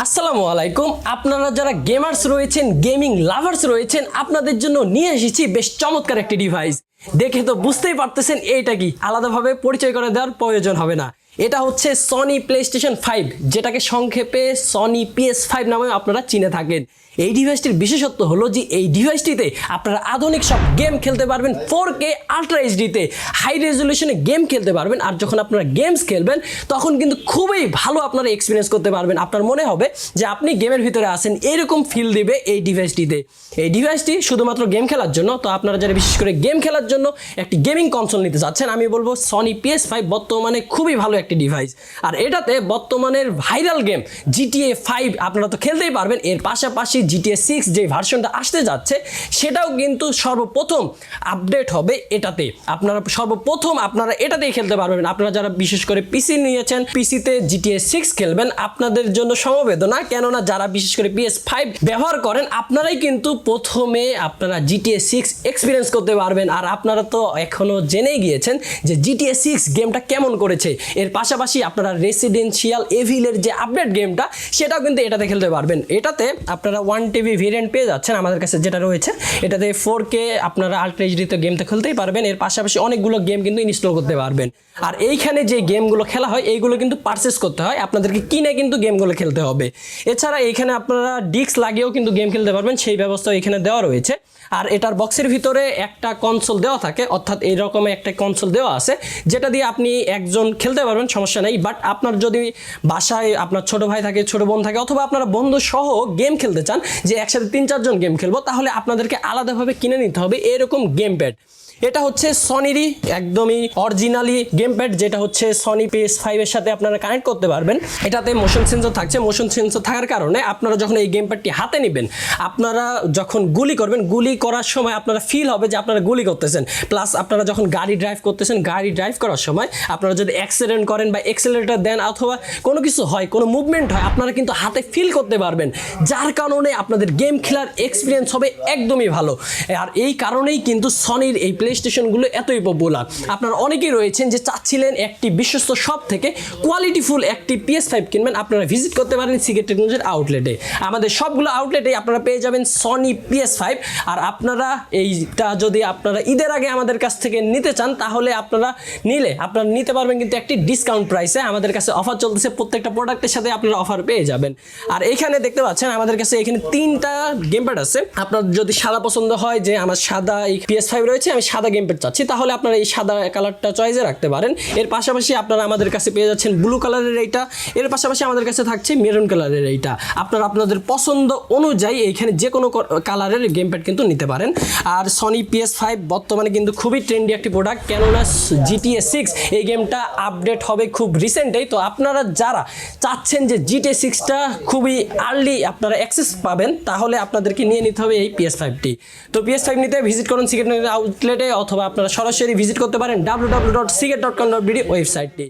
আসসালামু আলাইকুম। আপনারা যারা গেমার্স রয়েছেন, গেমিং লাভার্স রয়েছেন, আপনাদের জন্য নিয়ে এসেছি বেশ চমৎকার একটি ডিভাইস। দেখে তো বুঝতেই পারতেছেন এইটা কি, আলাদাভাবে পরিচয় করে দেওয়ার প্রয়োজন হবে না। এটা হচ্ছে সনি প্লেস্টেশন 5, যেটাকে সংক্ষেপে সনি PS5 নামে আপনারা চিনে থাকেন। এই ডিভাইসটির বিশেষত্ব হলো যে এই ডিভাইসটিতে আপনারা আধুনিক সব গেম খেলতে পারবেন, 4K আলট্রা এইচডিতে হাই রেজলিউশনে গেম খেলতে পারবেন। আর যখন আপনারা গেমস খেলবেন তখন কিন্তু খুবই ভালো আপনারা এক্সপিরিয়েন্স করতে পারবেন। আপনার মনে হবে যে আপনি গেমের ভিতরে আছেন, এরকম ফিল দিবে এই ডিভাইসটিতে। এই ডিভাইসটি শুধুমাত্র গেম খেলার জন্য, তো আপনারা যারা বিশেষ করে গেম খেলার জন্য একটি গেমিং কনসোল নিতে চাচ্ছেন, আমি বলবো সনি PS5 বর্তমানে খুবই ভালো একটি ডিভাইস। আর বর্তমানের ভাইরাল গেম GTA 5 আপনারা তো খেলতেই পারবেন। এর পাশাপাশি GTA 6 যে ভার্সনটা আসতে যাচ্ছে সেটাও কিন্তু সর্বপ্রথম আপডেট হবে এটাতে। আপনারা এটাতেই খেলতে পারবেন। আপনারা যারা বিশেষ করে পিসি নিয়েছেন, পিসিতে GTA 6 খেলবেন, আপনাদের জন্য সমবেদনা। কেননা যারা বিশেষ করে PS5 ব্যবহার করেন, আপনারাই কিন্তু প্রথমে আপনারা GTA 6 এক্সপিরিয়েন্স করতে পারবেন। আর আপনারা তো এখনো জেনেই গিয়েছেন যে GTA 6 গেমটা কেমন করেছে। এর পাশাপাশি আপনারা রেসিডেন্সিয়াল এভিলের যে আপডেট গেমটা, সেটাও কিন্তু এটাতে খেলতে পারবেন। এটাতে আপনারা 1TB ভেরিয়েন্ট পেয়ে যাচ্ছেন আমাদের কাছে যেটা রয়েছে। এটাতে 4K আপনারা আলট্রা এইচডিতে গেমটা খেলতেই পারবেন। এর পাশাপাশি অনেকগুলো গেম কিন্তু ইনস্টল করতে পারবেন। আর এইখানে যে গেমগুলো খেলা হয় এইগুলো কিন্তু পারচেস করতে হয়, আপনাদেরকে কিনে কিন্তু গেমগুলো খেলতে হবে। এছাড়া এইখানে আপনারা ডিস্ক লাগিয়েও কিন্তু গেম খেলতে পারবেন, সেই ব্যবস্থা এখানে দেওয়া রয়েছে। আর এটার বক্সের ভিতরে একটা কনসোল দেওয়া থাকে, অর্থাৎ এই রকমের একটা কনসোল দেওয়া আছে যেটা দিয়ে আপনি একজন খেলতে পারবেন, সমস্যা নেই। বাট আপনার যদি বাসায় আপনার ছোট ভাই থাকে, ছোট বোন থাকে, অথবা আপনারা বন্ধু সহ গেম খেলতে চান, যে একসাথে 3-4 জন গেম খেলবো, তাহলে আপনাদেরকে আলাদাভাবে কিনে নিতে হবে এরকম গেম প্যাড। এটা হচ্ছে সনিরই একদমই অরিজিনালি গেম প্যাড, যেটা হচ্ছে সনি PS5 এর সাথে আপনারা কানেক্ট করতে পারবেন। এটাতে মোশন সেন্সর থাকছে। মোশন সেন্সর থাকার কারণে আপনারা যখন এই গেম প্যাডটি হাতে নেবেন, আপনারা যখন গুলি করবেন, গুলি করার সময় আপনারা ফিল হবে যে আপনারা গুলি করতেছেন। প্লাস আপনারা যখন গাড়ি ড্রাইভ করতেছেন, গাড়ি ড্রাইভ করার সময় আপনারা যদি অ্যাক্সিডেন্ট করেন বা অ্যাক্সেলারেটর দেন অথবা কোনো কিছু হয়, কোনো মুভমেন্ট হয়, আপনারা কিন্তু হাতে ফিল করতে পারবেন, যার কারণে আপনাদের গেম খেলার এক্সপিরিয়েন্স হবে একদমই ভালো। আর এই কারণেই কিন্তু সনির এই প্লেস্টেশনগুলো এতই পপুলার। আপনারা অনেকেই রয়েছেন যে চাচ্ছিলেন একটি বিশ্বস্ত শপ থেকে কোয়ালিটিফুল একটি PS5 কিনবেন। আপনারা ভিজিট করতে পারেন সিকেট টেকনোলজির আউটলেটে। আমাদের সবগুলো আউটলেটে আপনারা পেয়ে যাবেন সনি PS5। আর আপনারা এইটা যদি আপনারা ঈদের আগে আমাদের কাছ থেকে নিতে চান, তাহলে আপনারা নিতে পারবেন কিন্তু একটি ডিসকাউন্ট প্রাইসে। আমাদের কাছে অফার চলতেছে, প্রত্যেকটা প্রোডাক্টের সাথে আপনারা অফার পেয়ে যাবেন। আর এখানে দেখতে পাচ্ছেন আমাদের কাছে এখানে 3টা গেম প্যাড আছে। আপনার যদি সাদা পছন্দ হয়, যে আমার সাদা এই PS5 রয়েছে, আমি সাদা গেম প্যাড চাচ্ছি, তাহলে আপনারা এই সাদা কালারটা চয়েসে রাখতে পারেন। এর পাশাপাশি আপনারা আমাদের কাছে পেয়ে যাচ্ছেন ব্লু কালারের এইটা। এর পাশাপাশি আমাদের কাছে থাকছে মেরুন কালারের এইটা। আপনারা আপনাদের পছন্দ অনুযায়ী এইখানে যে কোনো কালারের গেম প্যাড কিন্তু নিতে পারেন। আর সনি PS5 বর্তমানে কিন্তু খুবই ট্রেন্ডি একটি প্রোডাক্ট, কেননা GTA 6 এই গেমটা আপডেট হবে খুব রিসেন্টেই। তো আপনারা যারা চাচ্ছেন যে GTA 6টা খুবই আর্লি আপনারা অ্যাক্সেস পাবেন, তাহলে আপনাদেরকে নিয়ে নিতে হবে এই PS5টি। তো PS5 নিতে ভিজিট করুন সিকেট আউটলেটে, অথবা আপনারা সরাসরি ভিজিট করতে পারেন www.siget.com.bd ওয়েবসাইটটি।